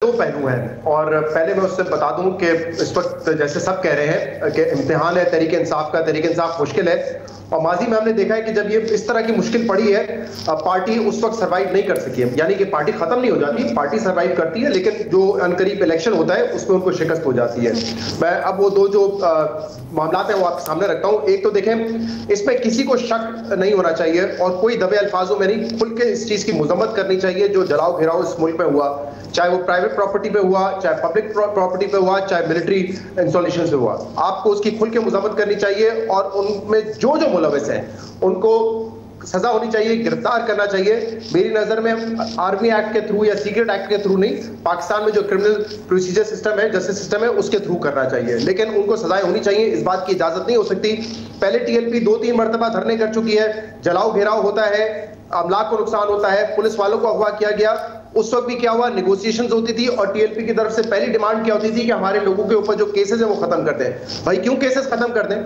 दो पहलू हैं और पहले मैं उससे बता दूं कि इस वक्त जैसे सब कह रहे हैं कि इम्तिहान है तहरीक इंसाफ का, तहरीक इंसाफ मुश्किल है और माजी में हमने देखा है कि जब ये इस तरह की मुश्किल पड़ी है पार्टी उस वक्त सर्वाइव नहीं कर सकी है, यानी कि पार्टी खत्म नहीं हो जाती, पार्टी सर्वाइव करती है लेकिन जो अनकरीब इलेक्शन होता है उसमें उनको शिकस्त हो जाती है। मैं अब वो दो जो मामला है वो आपके सामने रखता हूँ। एक तो देखें, इसमें किसी को शक नहीं होना चाहिए और कोई दबे अल्फाजों में नहीं, खुल के इस चीज की मजम्मत करनी चाहिए जो जलाओ घेराव इस मुल्क में हुआ, चाहे वो प्राइवेट प्रॉपर्टी पे हुआ, चाहे पब्लिक प्रॉपर्टी पे हुआ, चाहे मिलिट्री इंस्टॉलेशन पे हुआ। आपको उसकी खुल के मजम्मत करनी चाहिए और उनमें जो जो मुलविस हैं उनको सजा होनी चाहिए, गिरफ्तार करना चाहिए। मेरी नजर में आर्मी एक्ट के थ्रू या सीक्रेट एक्ट के थ्रू नहीं, पाकिस्तान में जो क्रिमिनल प्रोसीजर सिस्टम है, जस्टिस सिस्टम है, उसके थ्रू करना चाहिए, लेकिन उनको सजाएं होनी चाहिए। इस बात की इजाजत नहीं हो सकती। पहले टीएलपी 2-3 मरतबा धरने कर चुकी है, जलाओ घेराव होता है, अमलाक को नुकसान होता है, पुलिस वालों को अगवा किया गया। उस वक्त भी क्या हुआ, नेगोशिएशंस होती थी और टीएलपी की तरफ से पहली डिमांड क्या होती थी कि हमारे लोगों के ऊपर जो केसेस हैं वो खत्म कर दें। भाई क्यों केसेस खत्म कर दें?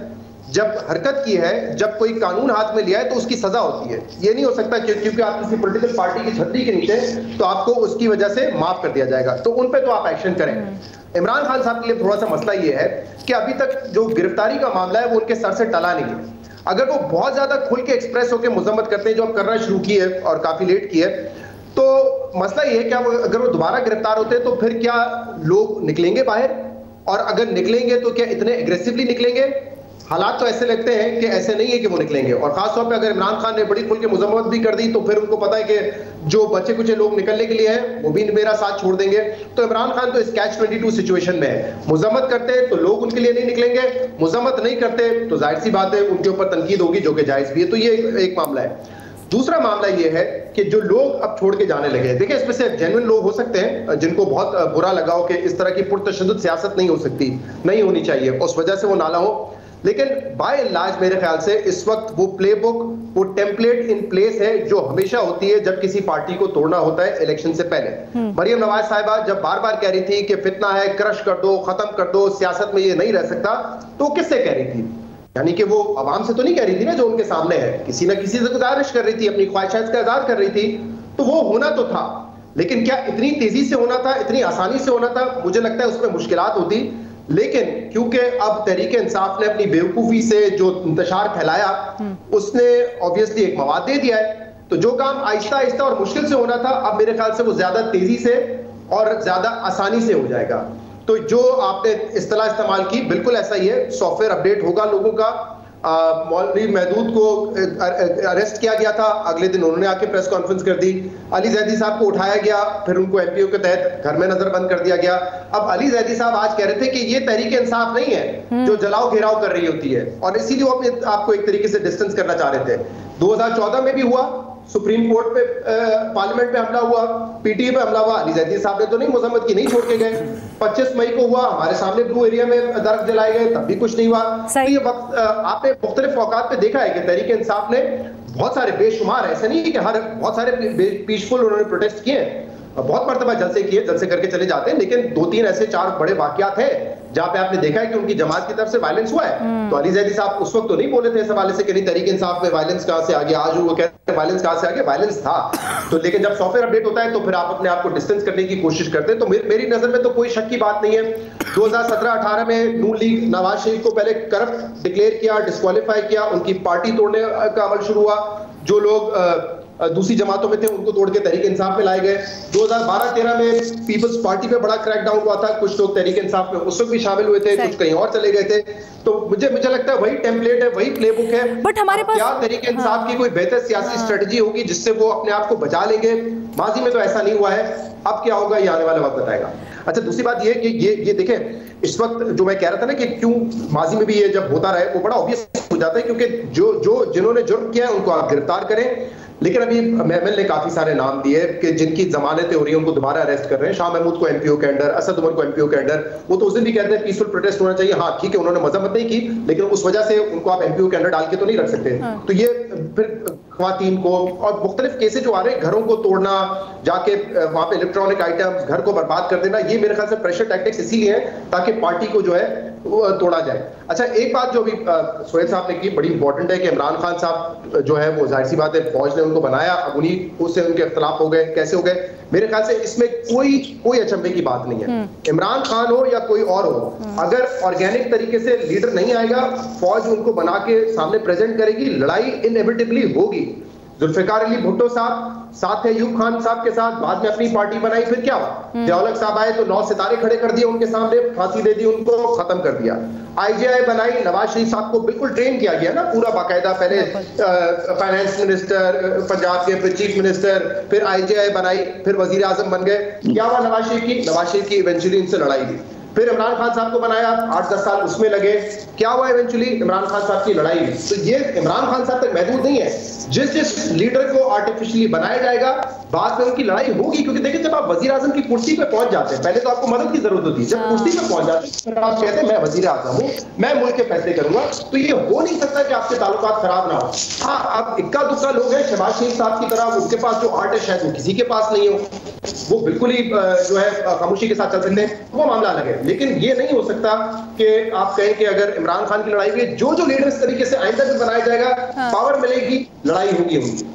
जब हरकत की है, जब कोई कानून हाथ में लिया है तो उसकी सजा होती है। ये नहीं हो सकता क्योंकि आप किसी पॉलिटिकल पार्टी की छतरी के नीचे तो आपको उसकी वजह से माफ कर दिया जाएगा, तो उन पे तो आप एक्शन करें। इमरान खान साहब के लिए थोड़ा सा मसला ये है कि अभी तक जो गिरफ्तारी का मामला है वो उनके सर से टला नहीं है। अगर वो बहुत ज्यादा खुल के एक्सप्रेस होकर मजम्मत करते हैं, जो अब करना शुरू की है और काफी लेट की है, तो मसला ये है कि अगर वो दोबारा गिरफ्तार होते हैं तो फिर क्या लोग निकलेंगे बाहर, और अगर निकलेंगे तो क्या इतने एग्रेसिवली निकलेंगे? हालात तो ऐसे लगते हैं कि ऐसे नहीं है कि वो निकलेंगे, और खासतौर पे अगर इमरान खान ने बड़ी खुल के मजम्मत भी कर दी तो फिर उनको पता है कि जो बच्चे कुछ लोग निकलने के लिए हैं वो भी मेरा साथ छोड़ देंगे। तो इमरान खान तो इस कैच 22 सिचुएशन में है। मुजम्मत करते तो लोग उनके लिए नहीं निकलेंगे, मुजम्मत नहीं करते तो जाहिर सी बात है उनके ऊपर तनकीद होगी, जो कि जायज भी है। तो ये एक मामला है। दूसरा मामला ये है कि जो लोग अब छोड़ के जाने लगे हैं, देखिए इसमें से जेन्युइन लोग हो सकते हैं जिनको बहुत बुरा लगा हो कि इस तरह की पुरतशद्दुद सियासत नहीं हो सकती, नहीं होनी चाहिए, उस वजह से वो नाला हो, लेकिन बाय एंड लार्ज मेरे ख्याल से इस वक्त वो प्लेबुक, वो टेम्पलेट इन प्लेस है जो हमेशा होती है जब किसी पार्टी को तोड़ना होता है इलेक्शन से पहले। मरियम नवाज साहिबा जब बार बार कह रही थी कि फितना है, क्रश कर दो, खत्म कर दो, सियासत में ये नहीं रह सकता, तो किससे कह रही थी? यानी कि वो आवाम से तो नहीं कह रही थी ना, जो उनके सामने है, किसी ना किसी से गुजारिश कर रही थी, अपनी ख्वाहिशात का इज़हार कर रही थी, तो वो होना तो था। लेकिन क्या इतनी तेजी से होना था, इतनी आसानी से होना था? मुझे लगता है उसमें मुश्किलात होती, लेकिन क्योंकि अब तहरीक इंसाफ ने अपनी बेवकूफी से जो इंतशार फैलाया उसने ऑब्वियसली एक मवाद दे दिया है, तो जो काम आहिस्ता आहिस्ता और मुश्किल से होना था अब मेरे ख्याल से वो ज्यादा तेजी से और ज्यादा आसानी से हो जाएगा। तो जो आपने इस्तेलाह इस्तेमाल की, बिल्कुल ऐसा ही है, सॉफ्टवेयर अपडेट होगा लोगों का। मौलवी महदूद को अरेस्ट किया गया था, अगले दिन उन्होंने आके प्रेस कॉन्फ्रेंस कर दी। अली जैदी साहब को उठाया गया, फिर उनको एमपीओ के तहत घर में नजरबंद कर दिया गया। अब अली जैदी साहब आज कह रहे थे कि ये तहरीक इंसाफ नहीं है जो जलाओ घेराव कर रही होती है, और इसीलिए वो अपने आपको एक तरीके से डिस्टेंस करना चाह रहे थे। 2014 में भी हुआ, सुप्रीम कोर्ट पे पार्लियामेंट पे हमला हुआ, पीटीए पे हमला हुआ, अली जैदी साहब ने तो नहीं मजम्मत की, नहीं छोड़ के गए। 25 मई को हुआ, हमारे सामने ब्लू एरिया में दरख्त जलाए गए, तब भी कुछ नहीं हुआ। तो ये वक्त आपने मुख्तलिफ औकात पे देखा है कि तहरीक इंसाफ ने बहुत सारे, बेशुमार, ऐसे नहीं है कि हर, बहुत सारे पीसफुल उन्होंने प्रोटेस्ट किए, बहुत मरतबा जलसे किए, जलसे करके चले जाते हैं, लेकिन 2-3 ऐसे 4 बड़े वाकयात हैं जहां पे आपने देखा है कि उनकी जमात की तरफ से वायलेंस हुआ है। तो अली जैदी साहब उस वक्त तो नहीं बोले थे इस हवाले से कि नहीं तहरीक इंसाफ में वायलेंस कहां से आ गया, आज वो कहते हैं वायलेंस कहां से आ गया, वायलेंस था। तो लेकिन जब सॉफ्टवेयर अपडेट होता है तो फिर आप अपने आप को डिस्टेंस करने की कोशिश करते हैं। तो मेरी नजर में तो कोई शक की बात नहीं है। 2017-18 में नून लीग नवाज शरीफ को पहले करप्ट डिक्लेयर किया, डिस्क्वालीफाई किया, उनकी पार्टी तोड़ने का अमल शुरू हुआ, जो लोग दूसरी जमातों में थे उनको तोड़ के तहरीक इंसाफ में लाए गए। 2012-13 में पीपल्स पार्टी पे बड़ा क्रैकडाउन हुआ था, कुछ लोग तहरीक इंसाफ में उस वक्त भी शामिल हुए थे, कुछ कहीं और चले गए थे। तो मुझे लगता है वही टेम्पलेट है, वही प्लेबुक है। बट हमारे पास क्या तहरीक इंसाफ की कोई बेहतर सियासी स्ट्रेटजी होगी जिससे वो अपने आप को बचा लेंगे? माजी में तो ऐसा नहीं हुआ है, अब क्या होगा ये आने वाला वक्त बताएगा। अच्छा, दूसरी बात ये कि ये देखें, इस वक्त जो मैं कह रहा था ना कि क्यों माजी में भी ये जब होता रहे, वो बड़ा ऑब्वियस हो जाता है, क्योंकि जो जिन्होंने जुर्म किया है उनको आप गिरफ्तार करें। लेकिन अभी महमल ने काफी सारे नाम दिए कि जिनकी जमानतें हो रही हैं उनको दोबारा अरेस्ट कर रहे हैं। शाह महमूद को एमपीओ के अंडर, असद उमर को एमपीओ के अंडर, वो तो उस दिन भी कहते हैं पीसफुल प्रोटेस्ट होना चाहिए। हाँ ठीक है, उन्होंने मजम्मत नहीं की, लेकिन उस वजह से उनको आप एमपीओ के अंडर डाल के तो नहीं रख सकते। तो ये फिर खवातीन को, और मुख्तलिफ केसेस जो आ रहे हैं, घरों को तोड़ना, जाके वहां पे इलेक्ट्रॉनिक आइटम्स, घर को बर्बाद कर देना, ये मेरे ख्याल से प्रेशर टैक्टिक्स इसीलिए है ताकि पार्टी को जो है वो तोड़ा जाए। अच्छा, एक बात जो अभी सोहेल साहब ने की बड़ी इंपॉर्टेंट है कि इमरान खान साहब जो है वो जाहिर सी बात है फौज ने उनको बनाया, अब उन्हीं उससे उनके इख्तलाफ हो गए, कैसे हो गए? मेरे ख्याल से इसमें कोई अचंभे की बात नहीं है। इमरान खान हो या कोई और हो, अगर ऑर्गेनिक तरीके से लीडर नहीं आएगा, फौज उनको बना के सामने प्रेजेंट करेगी, लड़ाई इनएविटेबली होगी। जुल्फिकार अली भुट्टो साथ है अयूब खान साहब के साथ, बाद में अपनी पार्टी बनाई, फिर क्या हुआ? ज़िया-उल-हक साहब आए तो 9 सितारे खड़े कर दिए उनके सामने, फांसी दे दी उनको, खत्म कर दिया। IGI बनाई, नवाज शरीफ साहब को बिल्कुल ट्रेन किया गया ना पूरा बाकायदा, पहले फाइनेंस मिनिस्टर पंजाब के, फिर चीफ मिनिस्टर, फिर IGI बनाई, फिर वजीर आजम बन गए। क्या हुआ नवाज शरीफ की इवेंचुअली इनसे लड़ाई हुई। फिर इमरान खान साहब को बनाया, 8-10 साल उसमें लगे, क्या हुआ? इवेंचुअली इमरान खान साहब की लड़ाई हुई। तो ये इमरान खान साहब तक महदूद नहीं है, जिस लीडर को आर्टिफिशियली बनाया जाएगा, बाद में उनकी लड़ाई होगी। क्योंकि देखिए, जब आप वजीर आजम की कुर्सी पे पहुंच जाते हैं, पहले तो आपको मदद की जरूरत होती है, जब कुर्सी पे पहुंच जाते हैं आप कहते हैं मैं वजीर आजम हूं, मैं मुल्क के फैसले करूंगा, तो ये हो नहीं सकता कि आपके ताल्लुकात खराब ना हो। हाँ, अब इक्का दुक्का लोग हैं शहबाज शरीफ साहब की तरह, उनके पास जो आर्ट है शायद वो किसी के पास नहीं हो, वो बिल्कुल ही जो है खामोशी के साथ चल सकते हैं, वो मामला अलग है। लेकिन ये नहीं हो सकता कि आप कहें कि अगर इमरान खान की लड़ाई हुई, जो लीडर इस तरीके से आइंदा भी बनाया जाएगा, पावर मिलेगी, लड़ाई होगी उनकी।